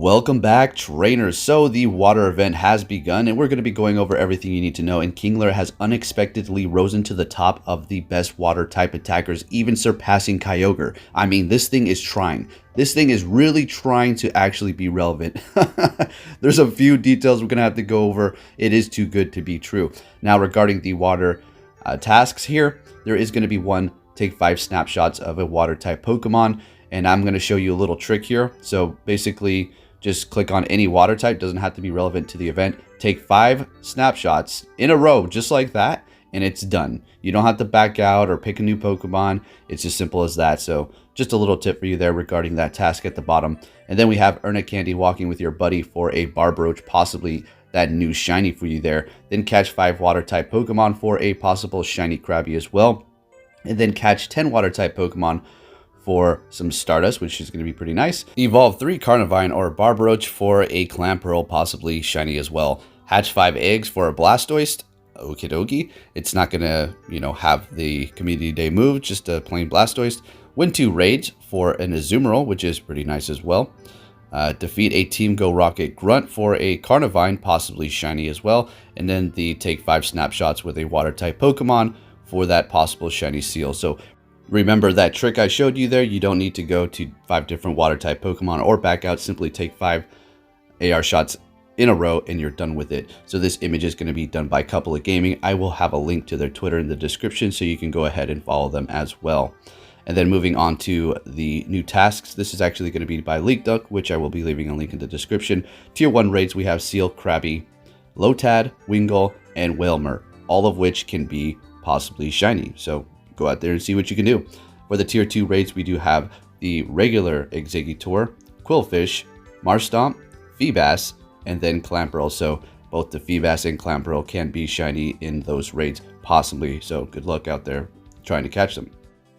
Welcome back, trainers. So the water event has begun, and we're going to be going over everything you need to know. And Kingler has unexpectedly risen to the top of the best water type attackers, even surpassing Kyogre. I mean, this thing is trying. This thing is really trying to actually be relevant. There's a few details we're going to have to go over. It is too good to be true. Now, regarding the water tasks here, there is going to be one, take 5 snapshots of a water type Pokemon. And I'm going to show you a little trick here. So basically, just click on any water type. Doesn't have to be relevant to the event. Take 5 snapshots in a row, just like that, and it's done. You don't have to back out or pick a new Pokemon. It's as simple as that. So just a little tip for you there regarding that task at the bottom. And then we have earn a candy walking with your buddy for a Barbrooch, possibly that new shiny for you there. Then catch 5 water type Pokemon for a possible shiny Krabby as well. And then catch 10 water type Pokemon for some Stardust, which is going to be pretty nice. Evolve 3 Carnivine or Barbrooch for a Clamperl, possibly shiny as well. Hatch 5 eggs for a Blastoise. Okie dokie. It's not going to, have the Community Day move, just a plain Blastoise. Win 2 raids for an Azumarill, which is pretty nice as well. Defeat a Team Go Rocket Grunt for a Carnivine, possibly shiny as well. And then the take 5 snapshots with a water type Pokemon for that possible shiny Seal. So remember that trick I showed you there. You don't need to go to 5 different water type Pokemon or back out. Simply take 5 AR shots in a row and you're done with it. So this image is going to be done by Couple of Gaming. I will have a link to their Twitter in the description so you can go ahead and follow them as well. And then moving on to the new tasks. This is actually going to be by Leak Duck, which I will be leaving a link in the description. Tier 1 raids, we have Seal, Krabby, Lotad, Wingull, and Wailmer, all of which can be possibly shiny. So go out there and see what you can do. For the tier 2 raids, we do have the regular Exeggutor, Quillfish, Marshtomp, Feebas, and then Clamperl. So both the Feebas and Clamperl can be shiny in those raids, possibly. So good luck out there trying to catch them.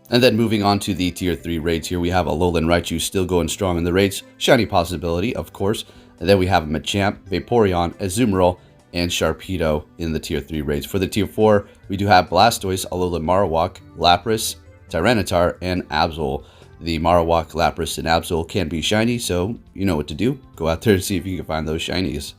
And then moving on to the tier 3 raids here, we have a Alolan Raichu still going strong in the raids. Shiny possibility, of course. And then we have Machamp, Vaporeon, Azumarill, and Sharpedo in the tier 3 raids. For the tier 4, we do have Blastoise, Alolan Marowak, Lapras, Tyranitar, and Absol. The Marowak, Lapras, and Absol can be shiny, so you know what to do. Go out there and see if you can find those shinies.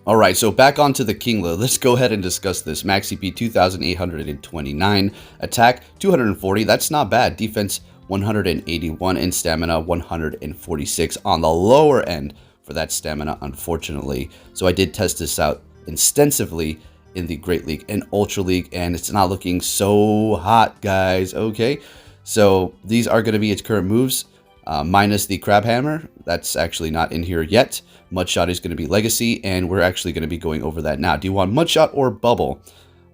Alright, so back onto the Kingler. Let's go ahead and discuss this. Max CP 2,829, attack 240, that's not bad. Defense 181, and stamina 146 on the lower end for that stamina, unfortunately. So I did test this out extensively in the Great League and Ultra League, and it's not looking so hot, guys. Okay, so these are going to be its current moves, minus the Crabhammer. That's actually not in here yet. Mudshot is going to be Legacy, and we're actually going to be going over that now. Do you want Mudshot or Bubble?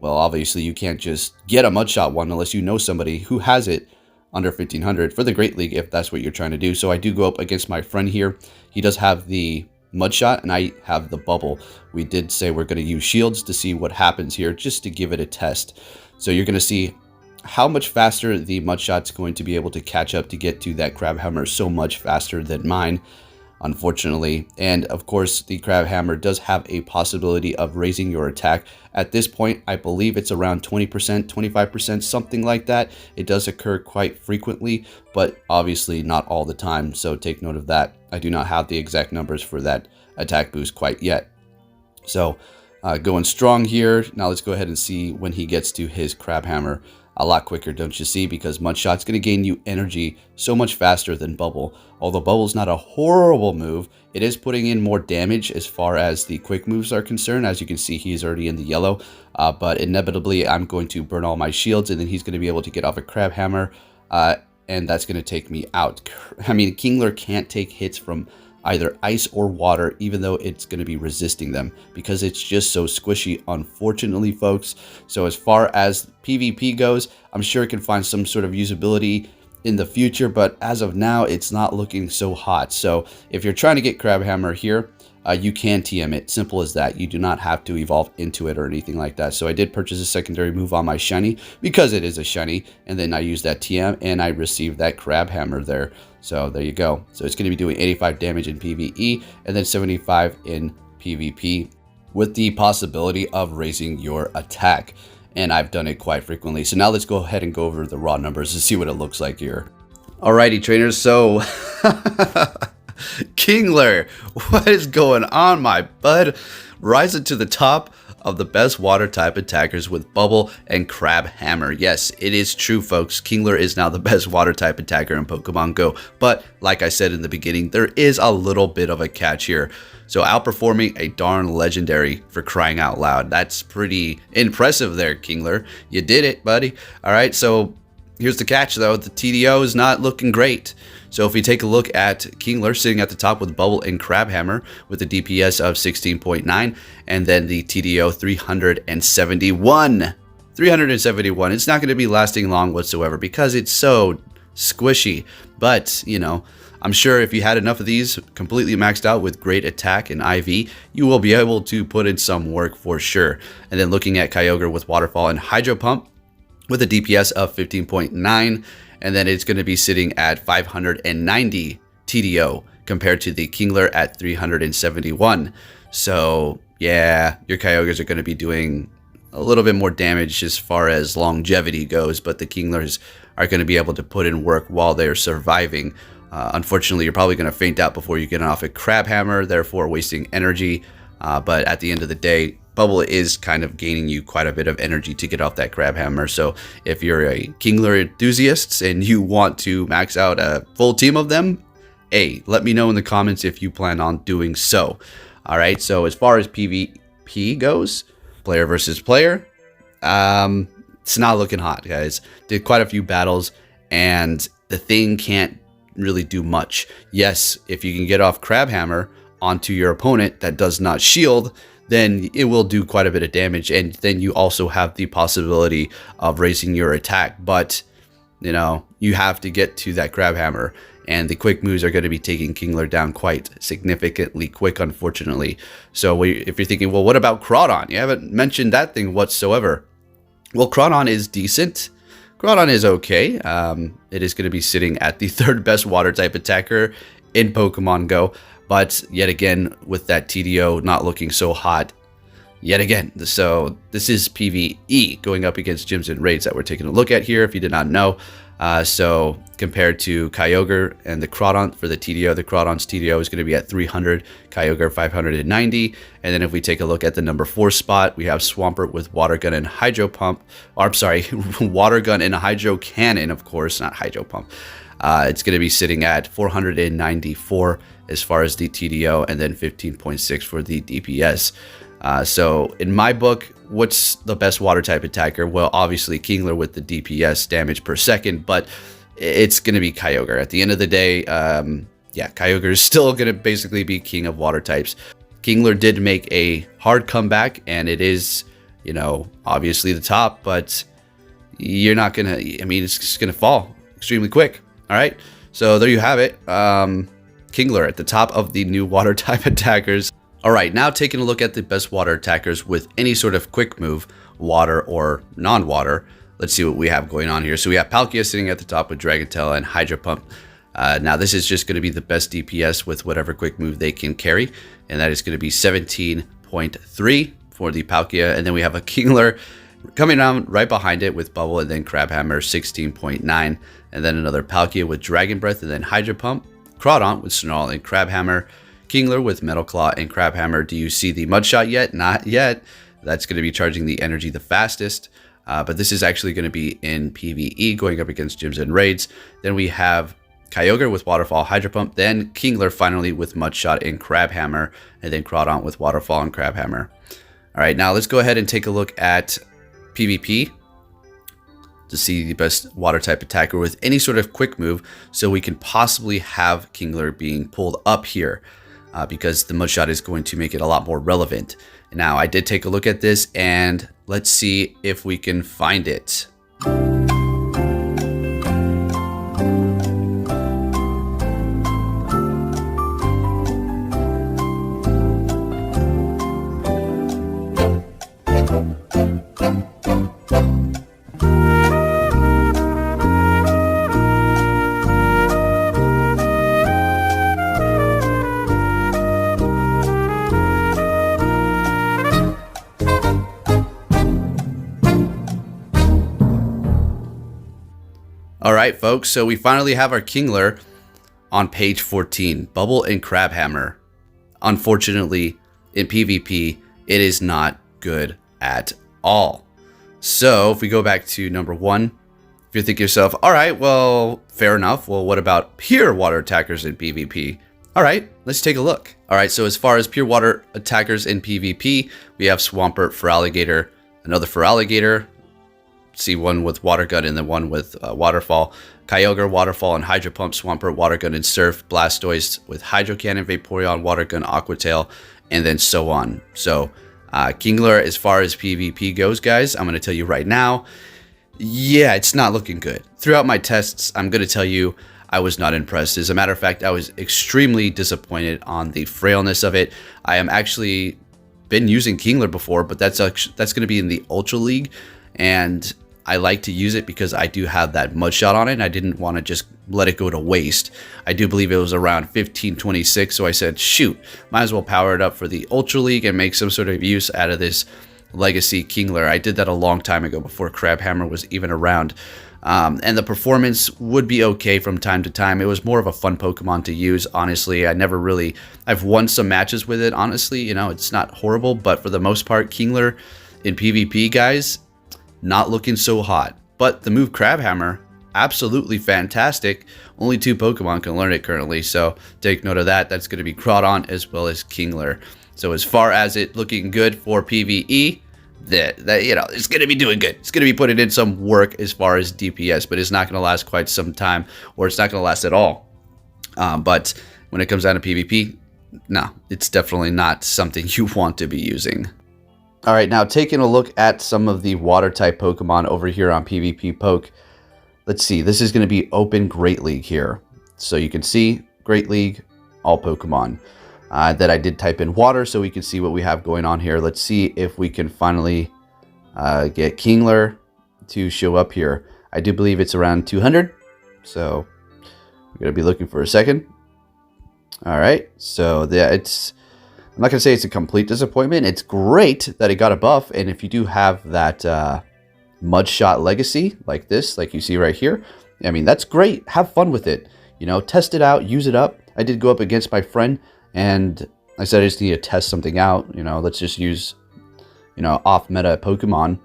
Well, obviously you can't just get a Mudshot one unless you know somebody who has it under 1500 for the Great League, if that's what you're trying to do. So I do go up against my friend here. He does have the Mudshot, and I have the Bubble. We did say we're going to use shields to see what happens here, just to give it a test. So you're going to see how much faster the Mudshot's going to be able to catch up to get to that Crabhammer, so much faster than mine, unfortunately. And of course, the Crabhammer does have a possibility of raising your attack. At this point, I believe it's around 20%, 25%, something like that. It does occur quite frequently, but obviously not all the time, so take note of that. I do not have the exact numbers for that attack boost quite yet. So going strong here. Now let's go ahead and see when he gets to his Crabhammer. A lot quicker, don't you see? Because Mudshot's going to gain you energy so much faster than Bubble. Although Bubble's not a horrible move, it is putting in more damage as far as the quick moves are concerned. As you can see, he's already in the yellow. But inevitably, I'm going to burn all my shields, and then he's going to be able to get off a Crabhammer. And that's going to take me out. I mean, Kingler can't take hits from either ice or water, even though it's going to be resisting them, because it's just so squishy, unfortunately, folks. So as far as PvP goes, I'm sure it can find some sort of usability in the future, but as of now, it's not looking so hot. So if you're trying to get Crabhammer here, you can TM it. Simple as that. You do not have to evolve into it or anything like that. So I did purchase a secondary move on my shiny because it is a shiny, and then I used that TM and I received that Crabhammer there. So there you go. So it's going to be doing 85 damage in PvE and then 75 in PvP with the possibility of raising your attack. And I've done it quite frequently. So now let's go ahead and go over the raw numbers to see what it looks like here. Alrighty, trainers. So Kingler, what is going on, my bud? Rising to the top of the best water type attackers with Bubble and Crabhammer. Yes, it is true, folks. Kingler is now the best water type attacker in Pokemon Go. But like I said in the beginning, there is a little bit of a catch here. So outperforming a darn legendary, for crying out loud. That's pretty impressive there, Kingler. You did it, buddy. All right, so here's the catch, though. The TDO is not looking great. So if we take a look at Kingler sitting at the top with Bubble and Crabhammer with a DPS of 16.9 and then the TDO 371. 371. It's not going to be lasting long whatsoever because it's so squishy. But, you know, I'm sure if you had enough of these completely maxed out with great attack and IV, you will be able to put in some work for sure. And then looking at Kyogre with Waterfall and Hydro Pump with a DPS of 15.9, and then it's going to be sitting at 590 TDO compared to the Kingler at 371. So yeah, your Kyogres are going to be doing a little bit more damage as far as longevity goes, but the Kinglers are going to be able to put in work while they're surviving. Unfortunately, you're probably going to faint out before you get off a Crabhammer, therefore wasting energy. But at the end of the day, Bubble is kind of gaining you quite a bit of energy to get off that Crabhammer. So if you're a Kingler enthusiast and you want to max out a full team of them, hey, let me know in the comments if you plan on doing so. All right, so as far as PvP goes, player versus player, it's not looking hot, guys. Did quite a few battles, and the thing can't really do much. Yes, if you can get off Crabhammer onto your opponent that does not shield, then it will do quite a bit of damage, and then you also have the possibility of raising your attack. But you know, you have to get to that Crabhammer, and the quick moves are going to be taking Kingler down quite significantly quick, unfortunately. So if you're thinking, well, what about Crawdon? You haven't mentioned that thing whatsoever. Well, Crawdon is decent. Crawdon is okay. It is going to be sitting at the third best water type attacker in Pokemon Go. But yet again, with that TDO not looking so hot, yet again. So this is PvE going up against gyms and raids that we're taking a look at here, if you did not know. So compared to Kyogre and the Crawdon for the Crawdon's TDO is going to be at 300, Kyogre 590. And then if we take a look at the number 4 spot, we have Swampert with Water Gun and Hydro Pump. Or I'm sorry, Water Gun and Hydro Cannon, of course, not Hydro Pump. It's going to be sitting at 494 as far as the TDO, and then 15.6 for the DPS. So in my book, what's the best water type attacker? Well, obviously Kingler with the DPS damage per second, but it's going to be Kyogre. At the end of the day, yeah, Kyogre is still going to basically be king of water types. Kingler did make a hard comeback, and it is, you know, obviously the top, but you're not going to, I mean, it's just going to fall extremely quick. All right, so there you have it. Kingler at the top of the new water type attackers. All right, now taking a look at the best water attackers with any sort of quick move, water or non-water. Let's see what we have going on here. So we have Palkia sitting at the top with Dragon Tail and Hydro Pump. Now this is just going to be the best DPS with whatever quick move they can carry, and that is going to be 17.3 for the Palkia. And then we have a Kingler coming down right behind it with Bubble and then Crabhammer 16.9, and then another Palkia with Dragon Breath and then Hydro Pump. Crawdon with Snarl and Crabhammer. Kingler with Metal Claw and Crabhammer. Do you see the Mudshot yet? Not yet. That's going to be charging the energy the fastest. But this is actually going to be in PvE going up against gyms and raids. Then we have Kyogre with Waterfall, Hydro Pump. Then Kingler finally with Mudshot and Crabhammer. And then Crawdon with Waterfall and Crabhammer. All right, now let's go ahead and take a look at PvP to see the best water type attacker with any sort of quick move, so we can possibly have Kingler being pulled up here because the Mudshot is going to make it a lot more relevant. Now, I did take a look at this, and let's see if we can find it. All right, folks, so we finally have our Kingler on page 14, Bubble and Crabhammer. Unfortunately, in PvP, it is not good at all. So if we go back to number 1, if you think to yourself, all right, well, fair enough. Well, what about pure water attackers in PvP? All right, let's take a look. All right, so as far as pure water attackers in PvP, we have Swampert for Alligator, another for Alligator. See one with Water Gun and then one with Waterfall. Kyogre, Waterfall, and Hydro Pump. Swampert, Water Gun, and Surf. Blastoise with Hydro Cannon, Vaporeon, Water Gun, Aqua Tail, and then so on. So Kingler, as far as PvP goes, guys, I'm going to tell you right now, yeah, it's not looking good. Throughout my tests, I'm going to tell you I was not impressed. As a matter of fact, I was extremely disappointed on the frailness of it. I am actually been using Kingler before, but that's going to be in the Ultra League, and I like to use it because I do have that Mudshot on it, and I didn't want to just let it go to waste. I do believe it was around 1526, so I said, shoot, might as well power it up for the Ultra League and make some sort of use out of this Legacy Kingler. I did that a long time ago before Crabhammer was even around. And the performance would be okay from time to time. It was more of a fun Pokemon to use, honestly. I've won some matches with it, honestly. You know, it's not horrible, but for the most part, Kingler in PvP, guys, not looking so hot. But the move Crabhammer, absolutely fantastic. Only 2 Pokemon can learn it currently, so take note of that. That's going to be Groudon as well as Kingler. So as far as it looking good for PvE, that you know, it's going to be doing good. It's going to be putting in some work as far as DPS, but it's not going to last quite some time, or it's not going to last at all. But when it comes down to PvP, no, it's definitely not something you want to be using. All right, now taking a look at some of the water type Pokemon over here on PvP Poke. Let's see, this is going to be Open Great League here. So you can see Great League, all Pokemon. That I did type in water so we can see what we have going on here. Let's see if we can finally get Kingler to show up here. I do believe it's around 200, so we're going to be looking for a second. All right, so yeah, I'm not going to say it's a complete disappointment. It's great that it got a buff, and if you do have that Mudshot Legacy like this, like you see right here, I mean, that's great. Have fun with it. You know, test it out, use it up. I did go up against my friend, and I said I just need to test something out. You know, let's just use, you know, off-meta Pokemon.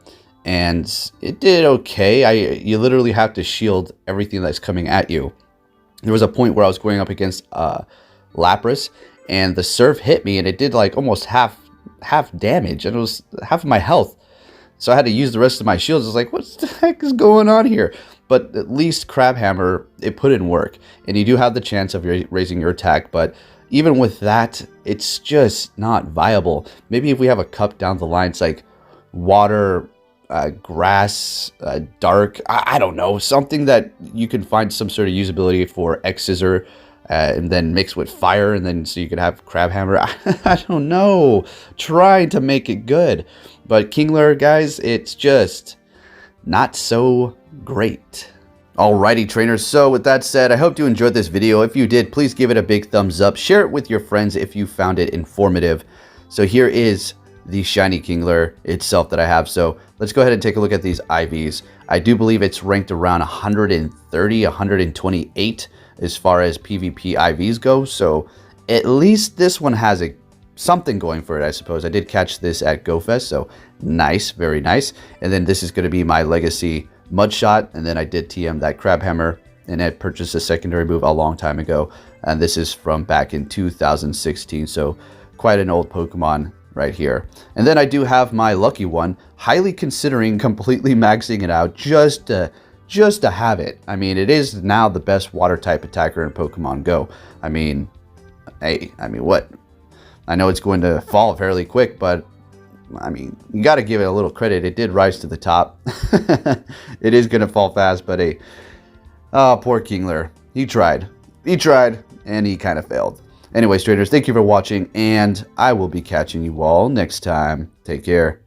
And it did okay. You literally have to shield everything that's coming at you. There was a point where I was going up against Lapras, and the Surf hit me, and it did like almost half damage, and it was half of my health. So I had to use the rest of my shields. I was like, what the heck is going on here? But at least Crabhammer, it put in work. And you do have the chance of raising your attack, but even with that, it's just not viable. Maybe if we have a cup down the line, it's like water, grass, dark, I don't know, something that you can find some sort of usability for X-Scissor, and then mix with fire, and then so you could have Crabhammer. I don't know, trying to make it good. But Kingler, guys, it's just not so great. Alrighty, trainers, so with that said, I hope you enjoyed this video. If you did, please give it a big thumbs up. Share it with your friends if you found it informative. So here is the shiny Kingler itself that I have. So let's go ahead and take a look at these IVs. I do believe it's ranked around 130, 128 as far as PvP IVs go. So at least this one has something going for it, I suppose. I did catch this at GoFest, so nice, very nice. And then this is going to be my Legacy Mudshot, and then I did TM that Crabhammer, and I purchased a secondary move a long time ago, and this is from back in 2016, so quite an old Pokemon right here. And then I do have my lucky one, highly considering completely maxing it out just to have it. I mean, it is now the best water type attacker in Pokemon Go. I mean, hey, I mean, what? I know it's going to fall fairly quick, but I mean, you got to give it a little credit. It did rise to the top. It is going to fall fast, but hey, oh, poor Kingler. He tried, and he kind of failed. Anyways, traders, thank you for watching, and I will be catching you all next time. Take care.